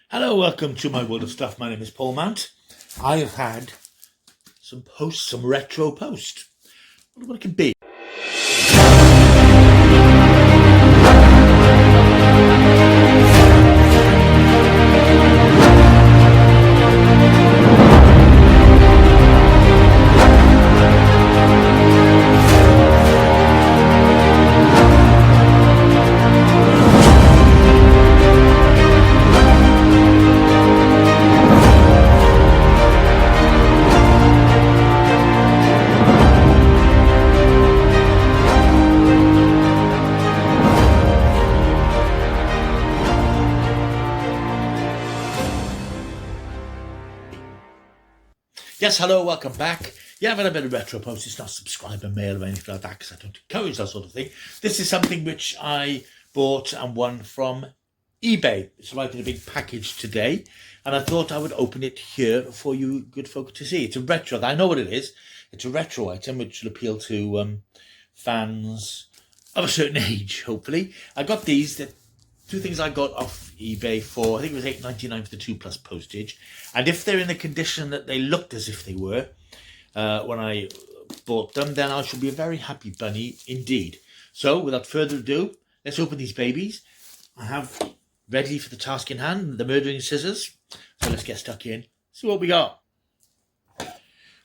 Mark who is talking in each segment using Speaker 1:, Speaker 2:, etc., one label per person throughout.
Speaker 1: Hello, welcome to my world of stuff. My name is Paul Mount. I have had some retro post. I wonder what it can be. Yes, hello, welcome back. Yeah, I've had a bit of retro post. It's not subscriber mail or anything like that because I don't encourage that sort of thing. This is something which I bought and won from eBay. It's arrived in a big package today, and I thought I would open it here for you good folk to see. It's a retro. I know what it is. It's a retro item which will appeal to fans of a certain age, hopefully. I got these. Two things I got off eBay for, I think it was $8.99 for the 2 plus postage. And if they're in the condition that they looked as if they were when I bought them, then I shall be a very happy bunny indeed. So without further ado, let's open these babies. I have ready for the task in hand, the murdering scissors. So let's get stuck in, see what we got.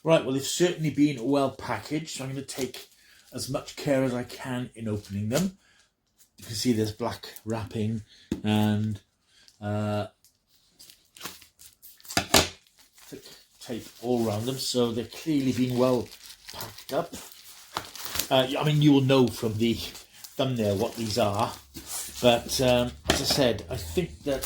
Speaker 1: Right, well, they've certainly been well packaged. So I'm going to take as much care as I can in opening them. You can see there's black wrapping and thick tape all around them, so they're clearly been well packed up. I mean, you will know from the thumbnail what these are, but as I said, I think that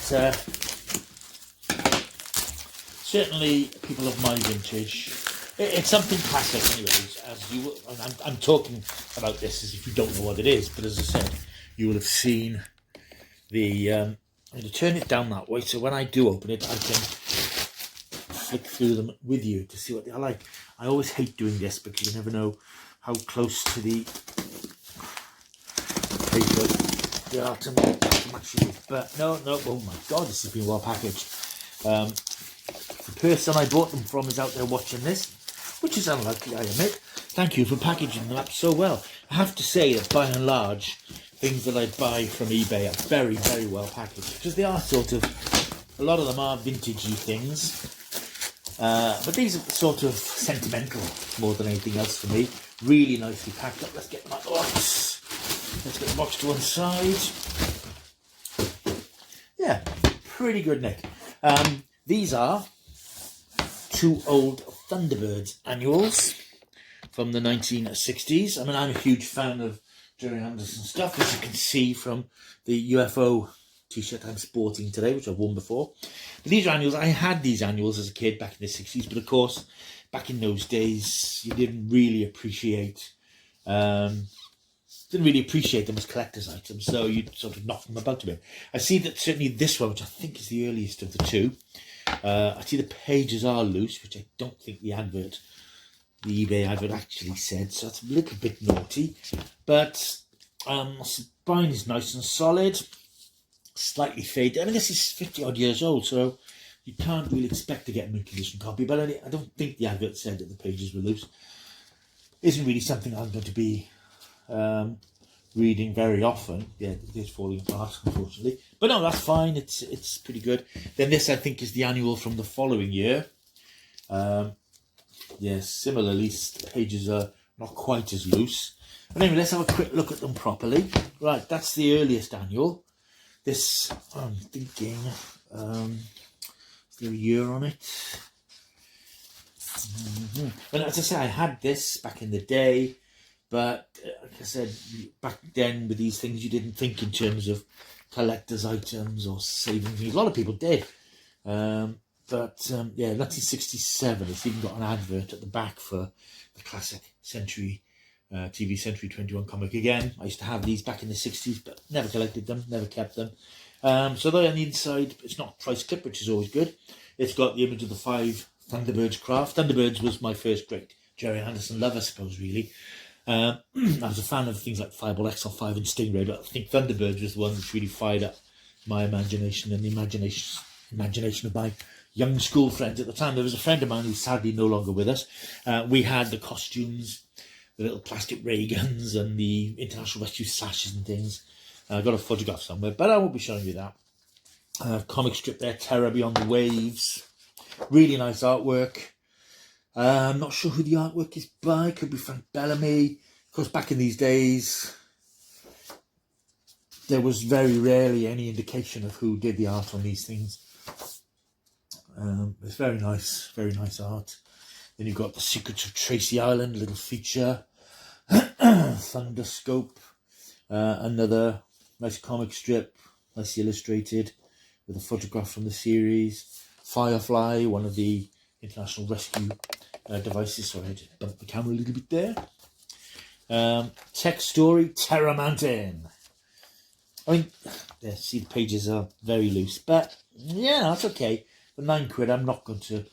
Speaker 1: certainly people of my vintage, it's something classic anyways, as you will, I'm talking about this as if you don't know what it is, but as I said, you will have seen the, I'm going to turn it down that way, so when I do open it, I can flick through them with you to see what they are like. I always hate doing this because you never know how close to the paper they are to match you. But no, oh my God, this has been well packaged. The person I bought them from is out there watching this, which is unlikely, I admit. Thank you for packaging them up so well. I have to say that by and large, things that I buy from eBay are very, very well packaged because they are sort of, a lot of them are vintagey things, but these are sort of sentimental more than anything else for me. Really nicely packed up. Let's get them out of the box. Let's get the box to one side. Yeah, pretty good, Nick. These are 2 old Thunderbirds Annuals from the 1960s. I mean, I'm a huge fan of Jerry Anderson stuff, as you can see from the UFO t-shirt I'm sporting today, which I've worn before. But these are annuals. I had these annuals as a kid back in the 60s, but of course, back in those days, you didn't really appreciate them as collector's items, so you'd sort of knock them about a bit. I see that certainly this one, which I think is the earliest of the two, I see the pages are loose, which I don't think the eBay advert actually said, so that's a little bit naughty, but spine is nice and solid, slightly faded. I mean, this is 50 odd years old, so you can't really expect to get a mint condition copy, but I don't think the advert said that the pages were loose. Isn't really something I'm going to be reading very often. Yeah, it is falling apart, unfortunately, but no, that's fine. It's pretty good. Then this, I think, is the annual from the following year. Yes, similarly, the pages are not quite as loose. But anyway, let's have a quick look at them properly. Right, that's the earliest annual. This, I'm thinking, is there a year on it? Well, as I say, I had this back in the day, but like I said, back then with these things, you didn't think in terms of collector's items or saving things. A lot of people did. Yeah, 1967, it's even got an advert at the back for the classic Century TV Century 21 comic again. I used to have these back in the 60s, but never collected them, never kept them. So there on the inside, it's not price clip, which is always good. It's got the image of the 5 Thunderbirds craft. Thunderbirds was my first great Jerry Anderson love, I suppose, really. I was a fan of things like Fireball XL5 and Stingray, but I think Thunderbirds was the one which really fired up my imagination and the imagination imagination of my young school friends at the time. There was a friend of mine who's sadly no longer with us. We had the costumes, the little plastic ray guns and the International Rescue sashes and things. I got a photograph somewhere, but I won't be showing you that. Comic strip there, Terror Beyond the Waves. Really nice artwork. I'm not sure who the artwork is by. Could be Frank Bellamy. Of course, back in these days, there was very rarely any indication of who did the art on these things. It's very nice art. Then you've got The Secrets of Tracy Island, little feature. Thunderscope, another nice comic strip, nicely illustrated, with a photograph from the series. Firefly, one of the International Rescue devices. Sorry, I just bumped the camera a little bit there. Text story, Terror Mountain. I mean, yeah, see the pages are very loose, but yeah, that's okay. For £9, I'm not going to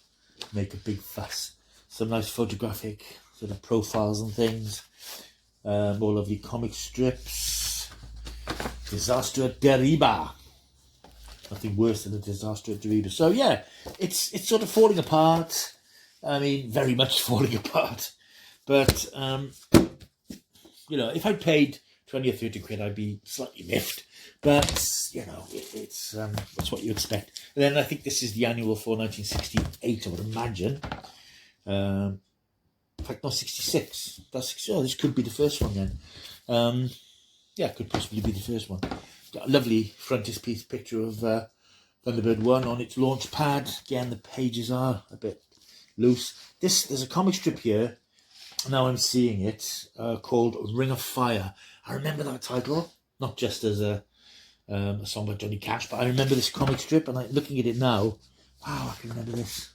Speaker 1: make a big fuss. Some nice photographic sort of profiles and things. More lovely comic strips. Disaster at Deriba. Nothing worse than a disaster at Deriba. So yeah, it's sort of falling apart. I mean, very much falling apart. But you know, if I paid 20 or 30 quid, I'd be slightly miffed. But you know, it's what you expect. And then I think this is the annual for 1968, I would imagine. In fact, not 66. That's 60. Oh, this could be the first one then. Yeah, could possibly be the first one. Got a lovely frontispiece picture of Thunderbird 1 on its launch pad. Again, the pages are a bit loose. There's a comic strip here. Now I'm seeing it called Ring of Fire. I remember that title, not just as a song by Johnny Cash, but I remember this comic strip, and looking at it now, wow, I can remember this.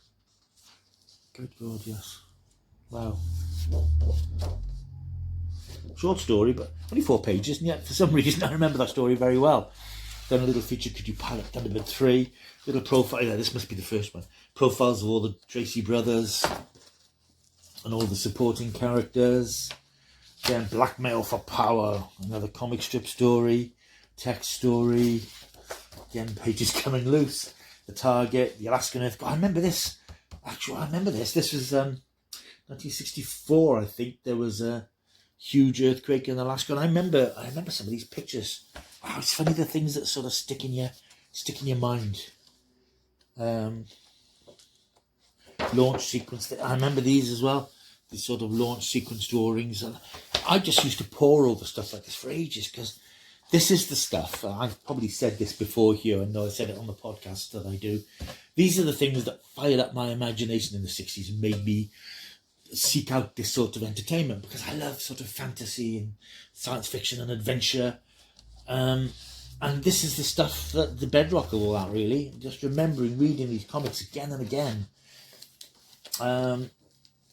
Speaker 1: Good God, yes. Wow. Short story, but only 4 pages, and yet for some reason I remember that story very well. Then a little feature, Could You Pilot Thunderbird 3? Little profile, yeah, this must be the first one. Profiles of all the Tracy brothers and all the supporting characters. Then Blackmail for Power, another comic strip story. Text story. Again, pages coming loose. The Target, the Alaskan Earthquake. I remember this. Actually, I remember this. This was 1964, I think. There was a huge earthquake in Alaska, and I remember some of these pictures. Wow, it's funny the things that sort of stick in your mind. Launch sequence. I remember these as well. These sort of launch sequence drawings, and I just used to pour all the stuff like this for ages, because this is the stuff. I've probably said this before here. I know I said it on the podcast that I do. These are the things that fired up my imagination in the 60s and made me seek out this sort of entertainment, because I love sort of fantasy and science fiction and adventure. And this is the stuff that the bedrock of all that, really. Just remembering reading these comics again and again.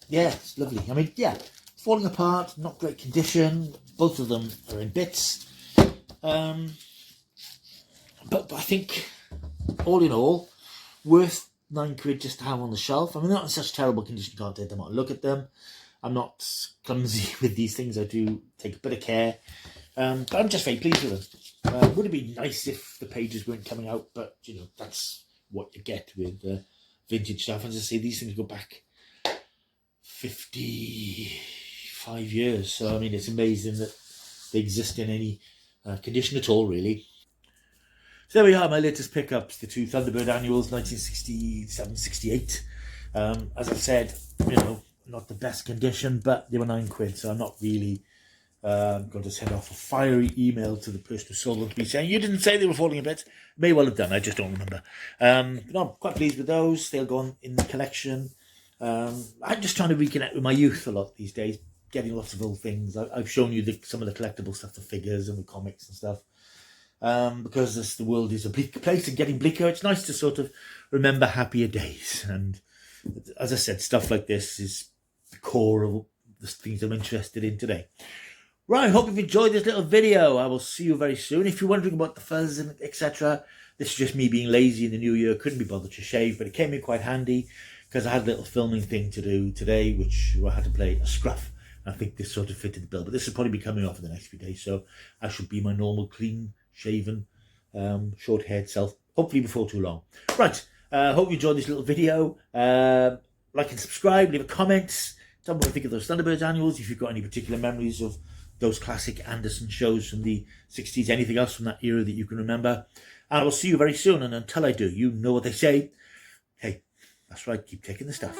Speaker 1: Yeah, it's lovely. I mean, yeah, falling apart, not great condition. Both of them are in bits. But I think, all in all, worth £9 just to have on the shelf. I mean, they're not in such terrible condition, you can't take them out and look at them. I'm not clumsy with these things. I do take a bit of care. But I'm just very pleased with them. Would it be nice if the pages weren't coming out? But, you know, that's what you get with vintage stuff. As I say, these things go back 55 years. So, I mean, it's amazing that they exist in any condition at all, really. So there we are, my latest pickups, the 2 Thunderbird Annuals, 1967-68. As I said, you know, not the best condition, but they were £9, so I'm not really going to send off a fiery email to the person who sold them to me saying, you didn't say they were falling a bit. May well have done, I just don't remember. No, I'm quite pleased with those. They'll go on in the collection. I'm just trying to reconnect with my youth a lot these days, getting lots of old things. I've shown you some of the collectible stuff, the figures and the comics and stuff. Because the world is a bleak place and getting bleaker, it's nice to sort of remember happier days. And as I said, stuff like this is the core of the things I'm interested in today. Right, I hope you've enjoyed this little video. I will see you very soon. If you're wondering about the fuzz and etc., this is just me being lazy in the new year. Couldn't be bothered to shave, but it came in quite handy because I had a little filming thing to do today, which I had to play a scruff. I think this sort of fitted the bill, but this will probably be coming off in the next few days, so I should be my normal clean shaven, short-haired self hopefully before too long. Right, hope you enjoyed this little video. Like and subscribe, leave a comment. Tell me what you think of those Thunderbirds annuals, if you've got any particular memories of those classic Anderson shows from the 60s, anything else from that era that you can remember. And I will see you very soon, and until I do, you know what they say. Hey, that's right, keep taking the stuff.